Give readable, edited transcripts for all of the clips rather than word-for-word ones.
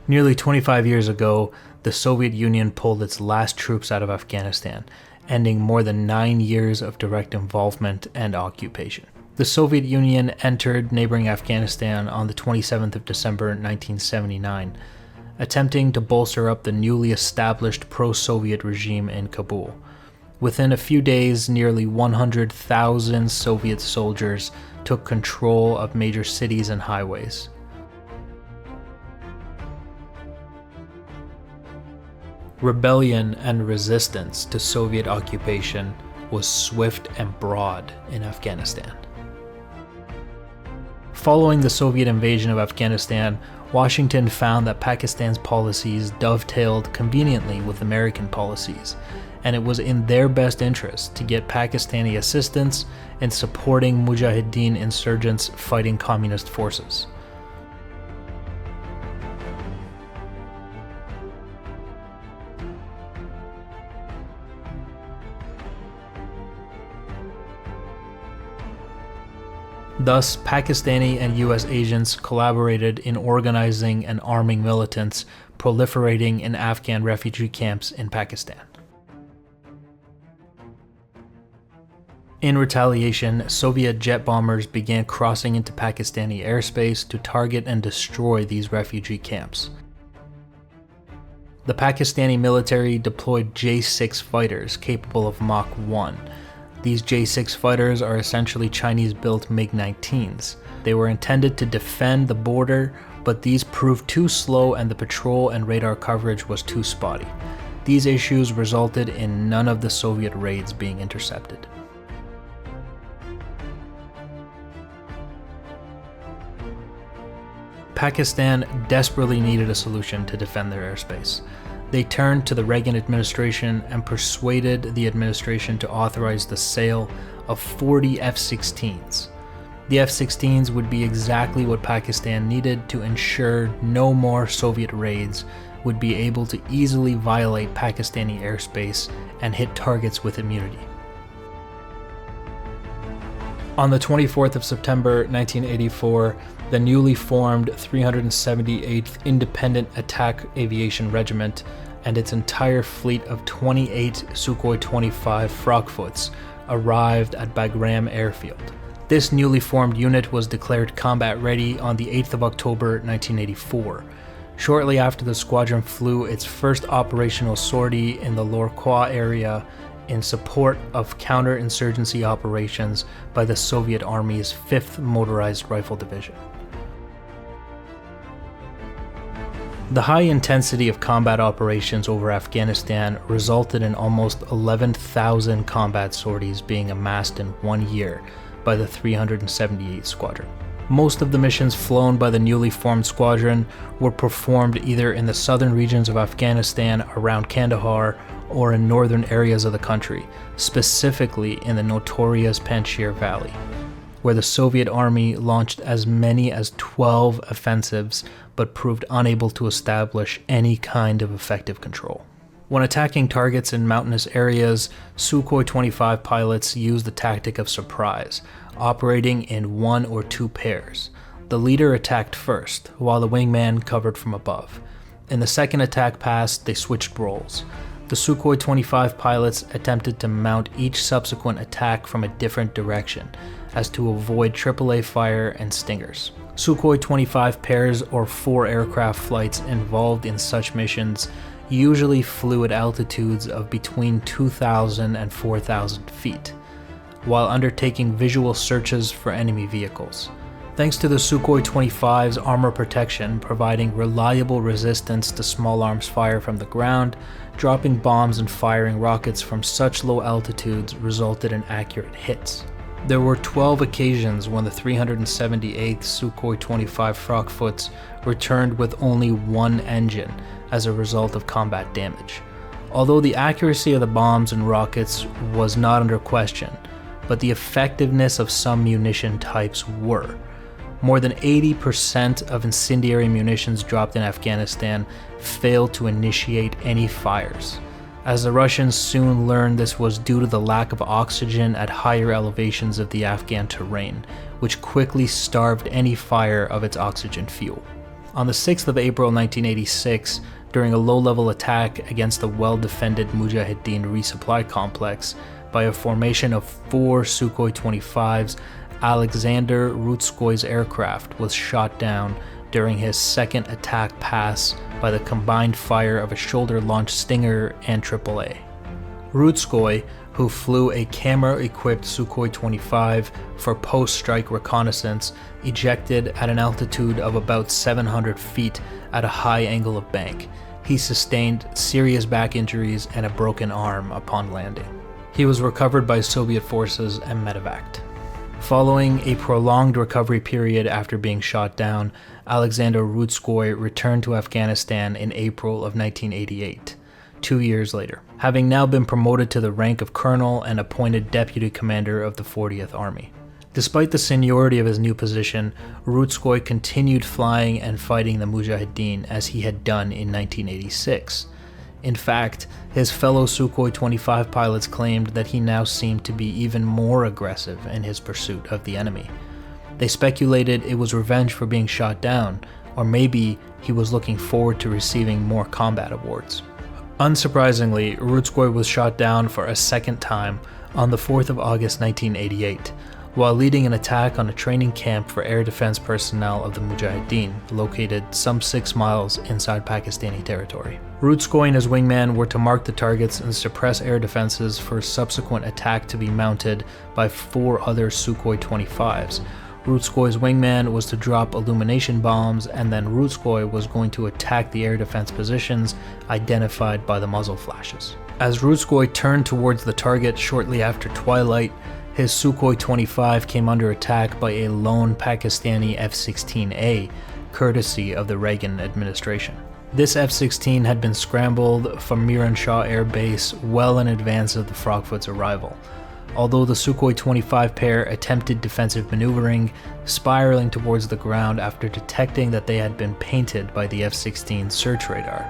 Nearly 25 years ago, the Soviet Union pulled its last troops out of Afghanistan, ending more than 9 years of direct involvement and occupation. The Soviet Union entered neighboring Afghanistan on the 27th of December 1979, attempting to bolster up the newly established pro-Soviet regime in Kabul. Within a few days, nearly 100,000 Soviet soldiers took control of major cities and highways. Rebellion and resistance to Soviet occupation was swift and broad in Afghanistan. Following the Soviet invasion of Afghanistan, Washington found that Pakistan's policies dovetailed conveniently with American policies, and it was in their best interest to get Pakistani assistance in supporting Mujahideen insurgents fighting communist forces. Thus, Pakistani and US agents collaborated in organizing and arming militants proliferating in Afghan refugee camps in Pakistan. In retaliation, Soviet jet bombers began crossing into Pakistani airspace to target and destroy these refugee camps. The Pakistani military deployed J-6 fighters capable of Mach 1. These J-6 fighters are essentially Chinese-built MiG-19s. They were intended to defend the border, but these proved too slow and the patrol and radar coverage was too spotty. These issues resulted in none of the Soviet raids being intercepted. Pakistan desperately needed a solution to defend their airspace. They turned to the Reagan administration and persuaded the administration to authorize the sale of 40 F-16s. The F-16s would be exactly what Pakistan needed to ensure no more Soviet raids would be able to easily violate Pakistani airspace and hit targets with immunity. On the 24th of September 1984, the newly formed 378th Independent Attack Aviation Regiment and its entire fleet of 28 Su-25 Frogfoots arrived at Bagram Airfield. This newly formed unit was declared combat ready on the 8th of October 1984. Shortly after the squadron flew its first operational sortie in the Lorquois area in support of counterinsurgency operations by the Soviet Army's 5th Motorized Rifle Division. The high intensity of combat operations over Afghanistan resulted in almost 11,000 combat sorties being amassed in 1 year by the 378th Squadron. Most of the missions flown by the newly formed squadron were performed either in the southern regions of Afghanistan around Kandahar or in northern areas of the country, specifically in the notorious Panjshir Valley, where the Soviet Army launched as many as 12 offensives but proved unable to establish any kind of effective control. When attacking targets in mountainous areas, Su-25 pilots used the tactic of surprise, operating in 1 or 2 pairs. The leader attacked first, while the wingman covered from above. In the second attack pass, they switched roles. The Su-25 pilots attempted to mount each subsequent attack from a different direction, as to avoid AAA fire and stingers. Su-25 pairs or 4 aircraft flights involved in such missions usually flew at altitudes of between 2,000 and 4,000 feet, while undertaking visual searches for enemy vehicles. Thanks to the Su-25's armor protection providing reliable resistance to small arms fire from the ground, dropping bombs and firing rockets from such low altitudes resulted in accurate hits. There were 12 occasions when the 378th Su-25 Frogfoots returned with only 1 engine as a result of combat damage. Although the accuracy of the bombs and rockets was not under question, but the effectiveness of some munition types were. More than 80% of incendiary munitions dropped in Afghanistan failed to initiate any fires. As the Russians soon learned, this was due to the lack of oxygen at higher elevations of the Afghan terrain, which quickly starved any fire of its oxygen fuel. On the 6th of April 1986, during a low-level attack against the well-defended Mujahideen resupply complex by a formation of 4 Su-25s, Alexander Rutskoy's aircraft was shot down during his second attack pass by the combined fire of a shoulder-launched Stinger and AAA. Rutskoy, who flew a camera-equipped Su-25 for post-strike reconnaissance, ejected at an altitude of about 700 feet at a high angle of bank. He sustained serious back injuries and a broken arm upon landing. He was recovered by Soviet forces and medevaced. Following a prolonged recovery period after being shot down, Alexander Rutskoy returned to Afghanistan in April of 1988, 2 years later, having now been promoted to the rank of colonel and appointed deputy commander of the 40th Army. Despite the seniority of his new position, Rutskoy continued flying and fighting the Mujahideen as he had done in 1986. In fact, his fellow Su-25 pilots claimed that he now seemed to be even more aggressive in his pursuit of the enemy. They speculated it was revenge for being shot down, or maybe he was looking forward to receiving more combat awards. Unsurprisingly, Rutskoy was shot down for a second time on the 4th of August 1988, while leading an attack on a training camp for air defense personnel of the Mujahideen, located some 6 miles inside Pakistani territory. Rutskoy and his wingman were to mark the targets and suppress air defenses for subsequent attack to be mounted by 4 other Su-25s. Rutskoy's wingman was to drop illumination bombs, and then Rutskoy was going to attack the air defense positions identified by the muzzle flashes. As Rutskoy turned towards the target shortly after twilight, his Su-25 came under attack by a lone Pakistani F-16A, courtesy of the Reagan administration. This F-16 had been scrambled from Miran Shah Air Base well in advance of the Frogfoots' arrival. Although the Su-25 pair attempted defensive maneuvering, spiraling towards the ground after detecting that they had been painted by the F-16 search radar.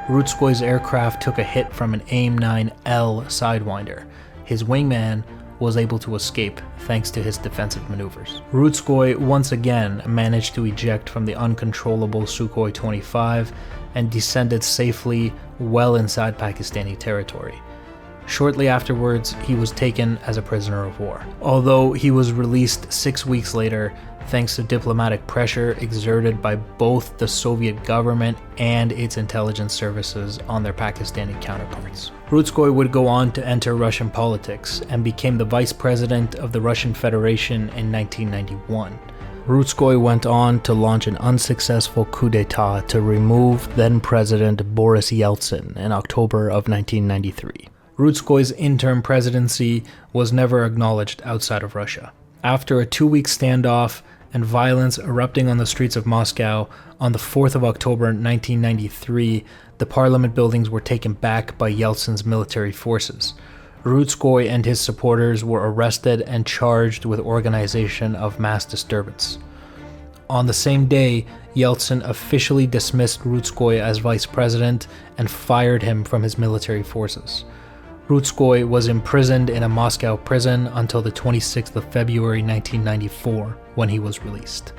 Rutskoy's aircraft took a hit from an AIM-9L Sidewinder. His wingman was able to escape thanks to his defensive maneuvers. Rutskoy once again managed to eject from the uncontrollable Su-25 and descended safely well inside Pakistani territory. Shortly afterwards, he was taken as a prisoner of war. Although he was released 6 weeks later, thanks to diplomatic pressure exerted by both the Soviet government and its intelligence services on their Pakistani counterparts. Rutskoy would go on to enter Russian politics and became the vice president of the Russian Federation in 1991. Rutskoy went on to launch an unsuccessful coup d'etat to remove then-President Boris Yeltsin in October of 1993. Rutskoy's interim presidency was never acknowledged outside of Russia. After a 2-week standoff and violence erupting on the streets of Moscow, on the 4th of October 1993, the parliament buildings were taken back by Yeltsin's military forces. Rutskoy and his supporters were arrested and charged with organization of mass disturbance. On the same day, Yeltsin officially dismissed Rutskoy as vice president and fired him from his military forces. Rutskoy was imprisoned in a Moscow prison until the 26th of February 1994, when he was released.